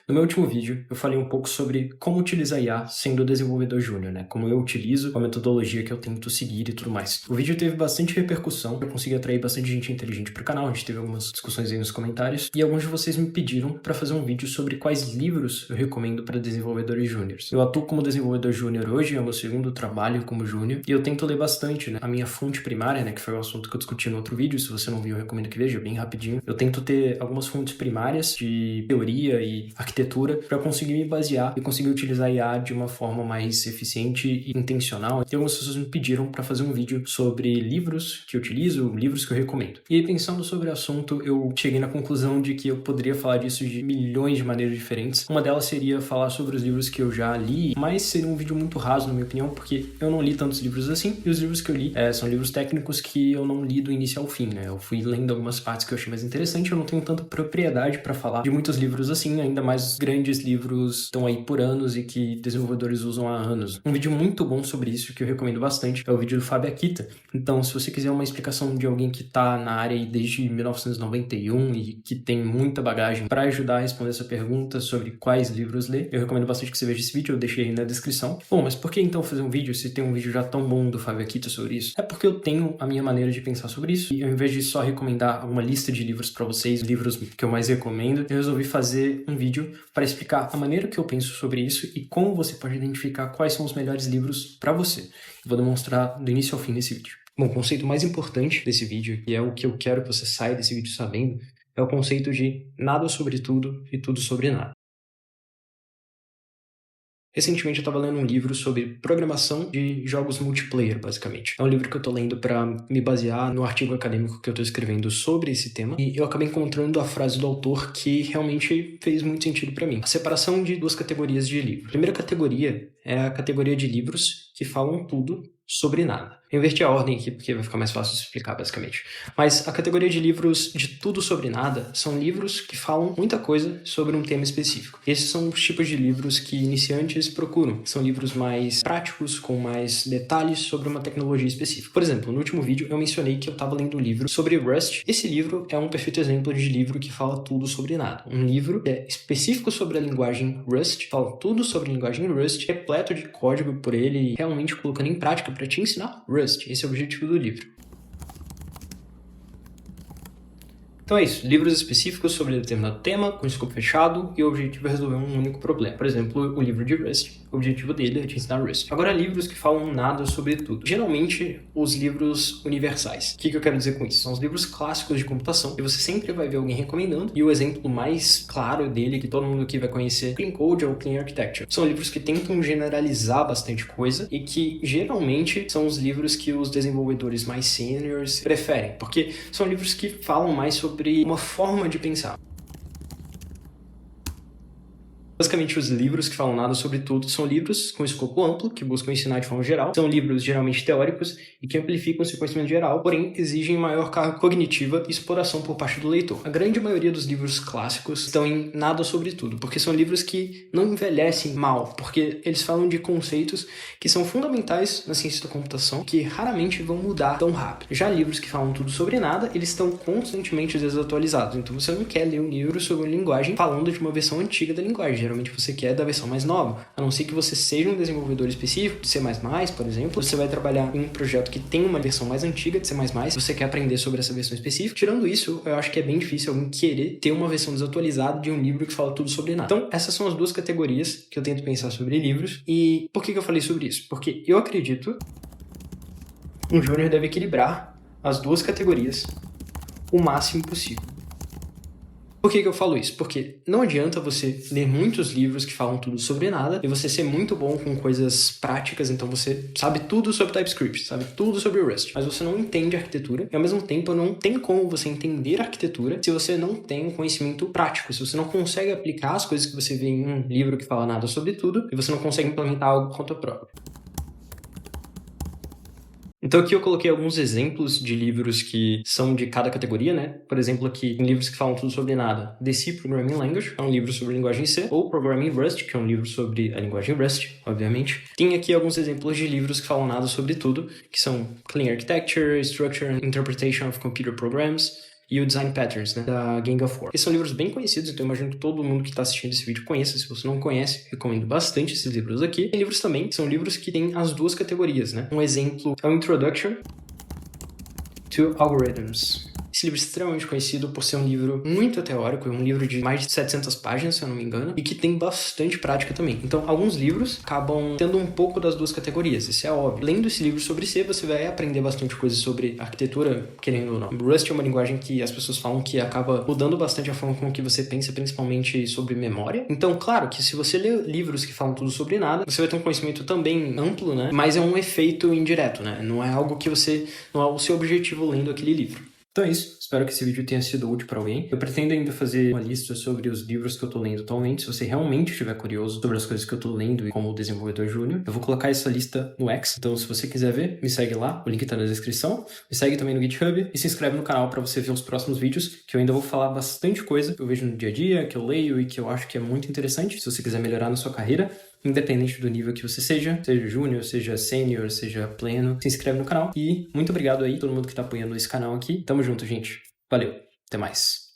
No meu último vídeo, eu falei um pouco sobre como utilizar IA sendo desenvolvedor júnior, né? Como eu utilizo, a metodologia que eu tento seguir e tudo mais. O vídeo teve bastante repercussão, eu consegui atrair bastante gente inteligente pro canal, a gente teve algumas discussões aí nos comentários, e alguns de vocês me pediram para fazer um vídeo sobre quais livros eu recomendo para desenvolvedores júniores. Eu atuo como desenvolvedor júnior hoje, é o meu segundo trabalho como júnior, e eu tento ler bastante, né? A minha fonte primária, né, que foi o assunto que eu discuti no outro vídeo, se você não viu, eu recomendo que veja, bem rapidinho. Eu tento ter algumas fontes primárias de teoria e arquitetura para conseguir me basear e conseguir utilizar a IA de uma forma mais eficiente e intencional. E algumas pessoas me pediram para fazer um vídeo sobre livros que eu utilizo, livros que eu recomendo. E aí, pensando sobre o assunto, eu cheguei na conclusão de que eu poderia falar disso de milhões de maneiras diferentes. Uma delas seria falar sobre os livros que eu já li, mas seria um vídeo muito raso, na minha opinião, porque eu não li tantos livros assim, e os livros que eu li são livros técnicos que eu não li do início ao fim, né? Eu fui lendo algumas partes que eu achei mais interessante, eu não tenho tanta propriedade para falar de muitos livros assim, ainda mais os grandes livros estão aí por anos e que desenvolvedores usam há anos. Um vídeo muito bom sobre isso, que eu recomendo bastante, é o vídeo do Fábio Akita. Então, se você quiser uma explicação de alguém que tá na área aí desde 1991 e que tem muita bagagem para ajudar a responder essa pergunta sobre quais livros ler, eu recomendo bastante que você veja esse vídeo, eu deixei aí na descrição. Bom, mas por que então fazer um vídeo se tem um vídeo já tão bom do Fábio Akita sobre isso? É porque eu tenho a minha maneira de pensar sobre isso, e ao invés de só recomendar uma lista de livros para vocês, livros que eu mais recomendo, eu resolvi fazer um vídeo para explicar a maneira que eu penso sobre isso e como você pode identificar quais são os melhores livros para você. Eu vou demonstrar do início ao fim nesse vídeo. Bom, o conceito mais importante desse vídeo, e é o que eu quero que você saia desse vídeo sabendo, é o conceito de nada sobre tudo e tudo sobre nada. Recentemente eu estava lendo um livro sobre programação de jogos multiplayer, basicamente. É um livro que eu estou lendo para me basear no artigo acadêmico que eu estou escrevendo sobre esse tema, e eu acabei encontrando a frase do autor que realmente fez muito sentido para mim. A separação de duas categorias de livro. A primeira categoria é a categoria de livros que falam tudo sobre nada. Eu inverti a ordem aqui porque vai ficar mais fácil de explicar, basicamente. Mas a categoria de livros de tudo sobre nada são livros que falam muita coisa sobre um tema específico. Esses são os tipos de livros que iniciantes procuram. São livros mais práticos, com mais detalhes sobre uma tecnologia específica. Por exemplo, no último vídeo eu mencionei que eu estava lendo um livro sobre Rust. Esse livro é um perfeito exemplo de livro que fala tudo sobre nada. Um livro que é específico sobre a linguagem Rust, fala tudo sobre a linguagem Rust, repleto de código por ele, realmente colocando em prática para te ensinar Rust. Esse é o objetivo do livro. Então é isso, livros específicos sobre determinado tema, com escopo fechado, e o objetivo é resolver um único problema. Por exemplo, o livro de Rust, o objetivo dele é te ensinar Rust. Agora, livros que falam nada sobre tudo. Geralmente, os livros universais. O que eu quero dizer com isso? São os livros clássicos de computação, que você sempre vai ver alguém recomendando, e o exemplo mais claro dele, que todo mundo aqui vai conhecer, Clean Code ou Clean Architecture. São livros que tentam generalizar bastante coisa, e que, geralmente, são os livros que os desenvolvedores mais seniors preferem, porque são livros que falam mais sobre uma forma de pensar. Basicamente, os livros que falam nada sobre tudo são livros com escopo amplo, que buscam ensinar de forma geral. São livros geralmente teóricos e que amplificam seu conhecimento geral, porém exigem maior carga cognitiva e exploração por parte do leitor. A grande maioria dos livros clássicos estão em nada sobre tudo, porque são livros que não envelhecem mal, porque eles falam de conceitos que são fundamentais na ciência da computação, que raramente vão mudar tão rápido. Já livros que falam tudo sobre nada, eles estão constantemente desatualizados, então você não quer ler um livro sobre uma linguagem falando de uma versão antiga da linguagem. Geralmente você quer da versão mais nova, a não ser que você seja um desenvolvedor específico de C++, por exemplo, você vai trabalhar em um projeto que tem uma versão mais antiga de C++, você quer aprender sobre essa versão específica. Tirando isso, eu acho que é bem difícil alguém querer ter uma versão desatualizada de um livro que fala tudo sobre nada. Então, essas são as duas categorias que eu tento pensar sobre livros. E por que eu falei sobre isso? Porque eu acredito que um júnior deve equilibrar as duas categorias o máximo possível. Por que eu falo isso? Porque não adianta você ler muitos livros que falam tudo sobre nada e você ser muito bom com coisas práticas, então você sabe tudo sobre TypeScript, sabe tudo sobre Rust, mas você não entende arquitetura e ao mesmo tempo não tem como você entender arquitetura se você não tem um conhecimento prático, se você não consegue aplicar as coisas que você vê em um livro que fala nada sobre tudo e você não consegue implementar algo por conta própria. Então aqui eu coloquei alguns exemplos de livros que são de cada categoria, né? Por exemplo, aqui em livros que falam tudo sobre nada. The C Programming Language, é um livro sobre a linguagem C, ou Programming Rust, que é um livro sobre a linguagem Rust, obviamente. Tem aqui alguns exemplos de livros que falam nada sobre tudo, que são Clean Architecture, Structure and Interpretation of Computer Programs, e o Design Patterns, né, da Gang of Four. Esses são livros bem conhecidos, então eu imagino que todo mundo que está assistindo esse vídeo conheça. Se você não conhece, recomendo bastante esses livros aqui. Tem livros também, são livros que têm as duas categorias, né? Um exemplo é o Introduction to Algorithms. Esse livro é extremamente conhecido por ser um livro muito teórico, é um livro de mais de 700 páginas, se eu não me engano, e que tem bastante prática também. Então, alguns livros acabam tendo um pouco das duas categorias, isso é óbvio. Lendo esse livro sobre C, você vai aprender bastante coisa sobre arquitetura, querendo ou não. Rust é uma linguagem que as pessoas falam que acaba mudando bastante a forma como que você pensa, principalmente sobre memória. Então, claro que se você lê livros que falam tudo sobre nada, você vai ter um conhecimento também amplo, né? Mas é um efeito indireto, né? Não é algo que não é o seu objetivo lendo aquele livro. Então é isso, espero que esse vídeo tenha sido útil para alguém. Eu pretendo ainda fazer uma lista sobre os livros que eu tô lendo atualmente, se você realmente estiver curioso sobre as coisas que eu tô lendo e como desenvolvedor júnior. Eu vou colocar essa lista no X, então se você quiser ver, me segue lá, o link tá na descrição. Me segue também no GitHub e se inscreve no canal para você ver os próximos vídeos, que eu ainda vou falar bastante coisa que eu vejo no dia a dia, que eu leio e que eu acho que é muito interessante, se você quiser melhorar na sua carreira. Independente do nível que você seja júnior, seja sênior, seja pleno, se inscreve no canal. E muito obrigado aí a todo mundo que tá apoiando esse canal aqui. Tamo junto, gente. Valeu, até mais.